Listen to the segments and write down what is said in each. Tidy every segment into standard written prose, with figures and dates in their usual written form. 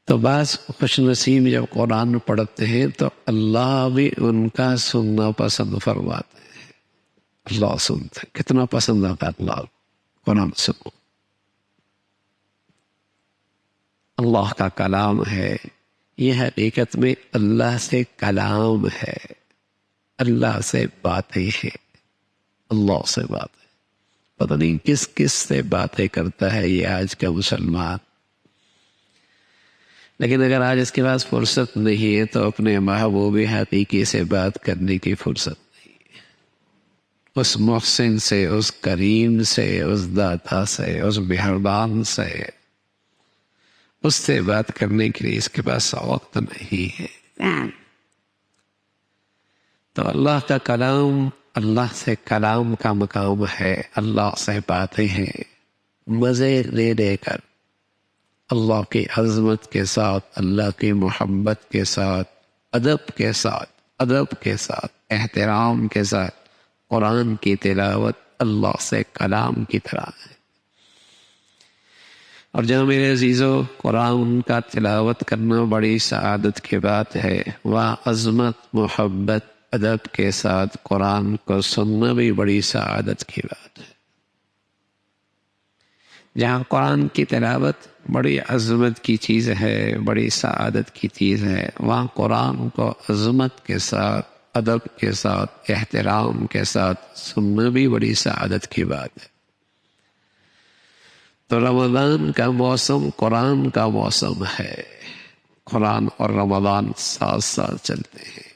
تو بعض خوش نصیب جب قرآن پڑھتے ہیں تو اللہ بھی ان کا سننا پسند فرماتے ہیں. اللہ سنتے ہیں. کتنا پسند آتا ہے اللہ قرآن سنو. اللہ کا کلام ہے. یہ حقیقت میں اللہ سے کلام ہے. اللہ سے باتیں ہیں. اللہ سے باتیں. پتہ نہیں کس کس سے باتیں کرتا ہے یہ آج کا مسلمان. لیکن اگر آج اس کے پاس فرصت نہیں ہے تو اپنے محبوب حقیقی سے بات کرنے کی فرصت نہیں ہے. اس محسن سے، اس کریم سے، اس داتا سے، اس مہربان سے، اس سے بات کرنے کے لیے اس کے پاس وقت نہیں ہے. تو اللہ کا کلام، اللہ سے کلام کا مقام ہے. اللہ سے باتیں ہیں مزے لے لے کر، اللہ کی عظمت کے ساتھ، اللہ کی محبت کے ساتھ، ادب کے ساتھ احترام کے ساتھ. قرآن کی تلاوت اللہ سے کلام کی طرح ہے. اور جو میرے عزیزو، قرآن کا تلاوت کرنا بڑی سعادت کی بات ہے. وہ عظمت، محبت، ادب کے ساتھ قرآن کو سننا بھی بڑی سعادت کی بات ہے. جہاں قرآن کی تلاوت بڑی عظمت کی چیز ہے، بڑی سعادت کی چیز ہے، وہاں قرآن کو عظمت کے ساتھ، ادب کے ساتھ، احترام کے ساتھ سننا بھی بڑی سعادت کی بات ہے. تو رمضان کا موسم قرآن کا موسم ہے. قرآن اور رمضان ساتھ ساتھ چلتے ہیں.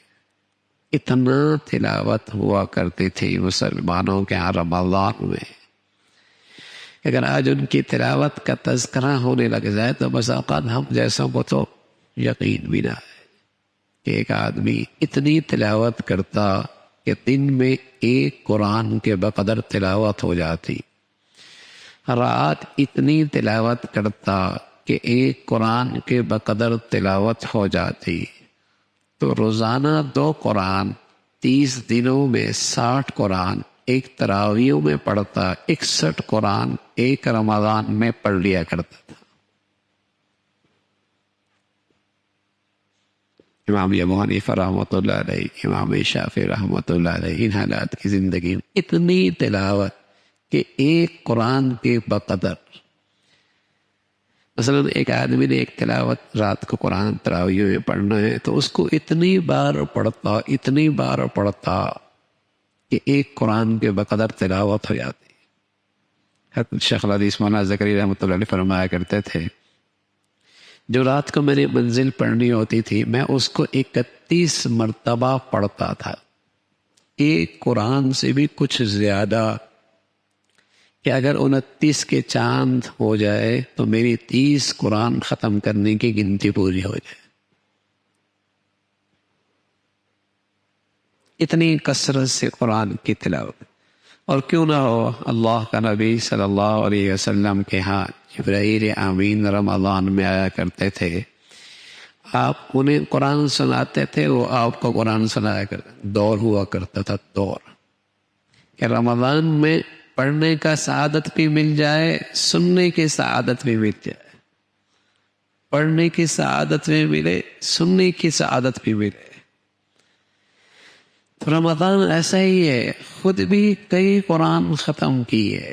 اتنا تلاوت ہوا کرتی تھی مسلمانوں کے یہاں رمضان میں. اگر آج ان کی تلاوت کا تذکرہ ہونے لگ جائے تو بس اوقات ہم جیسا کو تو یقین بھی نہ ہے کہ ایک آدمی اتنی تلاوت کرتا کہ دن میں ایک قرآن کے بقدر تلاوت ہو جاتی. رات اتنی تلاوت کرتا کہ ایک قرآن کے بقدر تلاوت ہو جاتی. تو روزانہ 2 قرآن، 30 دنوں میں 60 قرآن ایک تراویح میں پڑھتا. 61 قرآن ایک رمضان میں پڑھ لیا کرتا تھا. امام ابو حنیفہ رحمۃ اللہ علیہ، امام شافعی رحمۃ اللہ علیہ، ان حالات کی زندگی میں اتنی تلاوت کہ ایک قرآن کے بقدر. مثلا ایک آدمی نے ایک تلاوت رات کو قرآن تراویح میں پڑھنا ہے تو اس کو اتنی بار پڑھتا کہ ایک قرآن کے بقدر تلاوت ہو جاتی. حضرت شیخ الحدیث مولانا زکریا رحمۃ اللہ علیہ فرمایا کرتے تھے، جو رات کو میں نے منزل پڑھنی ہوتی تھی میں اس کو 31 مرتبہ پڑھتا تھا. ایک قرآن سے بھی کچھ زیادہ، کہ اگر 29 کے چاند ہو جائے تو میری 30 قرآن ختم کرنے کی گنتی پوری ہو جائے. اتنی کثرت سے قرآن کی تلاوت. اور کیوں نہ ہو، اللہ کا نبی صلی اللہ علیہ وسلم کے ہاں جبرائیل امین رمضان میں آیا کرتے تھے. آپ انہیں قرآن سناتے تھے، وہ آپ کو قرآن سنایا کرتے. دور ہوا کرتا تھا، دور کہ رمضان میں پڑھنے کا سعادت بھی مل جائے، سننے کی سعادت بھی مل جائے. پڑھنے کی سعادت بھی ملے، سننے کی سعادت بھی ملے. تو رمضان ایسا ہی ہے. خود بھی کئی قرآن ختم کیے،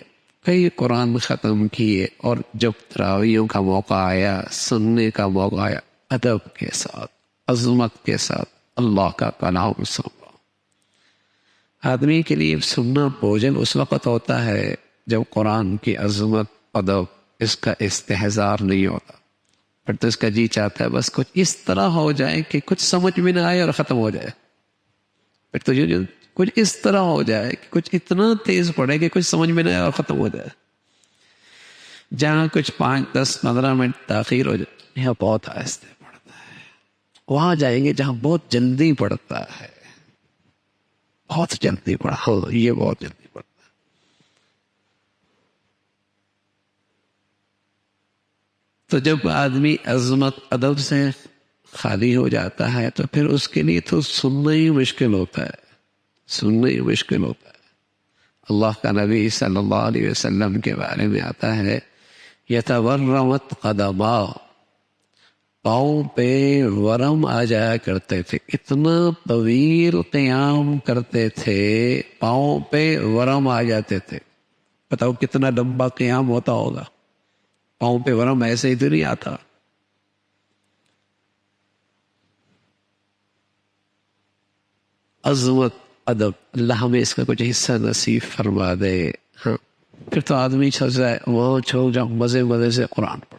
اور جب تراویحوں کا موقع آیا، سننے کا موقع آیا، ادب کے ساتھ، عظمت کے ساتھ اللہ کا کلام سنا. آدمی کے لیے سننا بوجھل اس وقت ہوتا ہے جب قرآن کی عظمت، ادب، اس کا استحضار نہیں ہوتا. پھر تو اس کا جی چاہتا ہے بس کچھ اس طرح ہو جائے کہ کچھ سمجھ میں نہ آئے اور ختم ہو جائے. پھر تو کچھ اس طرح ہو جائے کہ کچھ اتنا تیز پڑے کہ کچھ سمجھ میں نہ آئے اور ختم ہو جائے. جہاں کچھ 5، 10، 15 منٹ تاخیر ہو جائے، یہ بہت آہستہ پڑتا ہے. وہاں جائیں گے جہاں بہت جلدی پڑتا ہے، بہت جلدی پڑا، یہ بہت جلدی پڑتا ہے. تو جب آدمی عظمت، ادب سے خالی ہو جاتا ہے تو پھر اس کے لیے تو سننا ہی مشکل ہوتا ہے. اللہ کا نبی صلی اللہ علیہ وسلم کے بارے میں آتا ہے، یتورمت قدما، پاؤں پہ ورم آ جایا کرتے تھے، اتنا طویل قیام کرتے تھے، پاؤں پہ ورم آ جاتے تھے. بتاؤ کتنا لمبا قیام ہوتا ہوگا. پاؤں پہ ورم ایسے ہی تو نہیں آتا. عظمت، ادب، اللہ ہمیں اس کا کچھ حصہ نصیب فرما دے. ہاں پھر تو آدمی چھو جائے وہاں چھو جاؤ مزے مزے سے قرآن.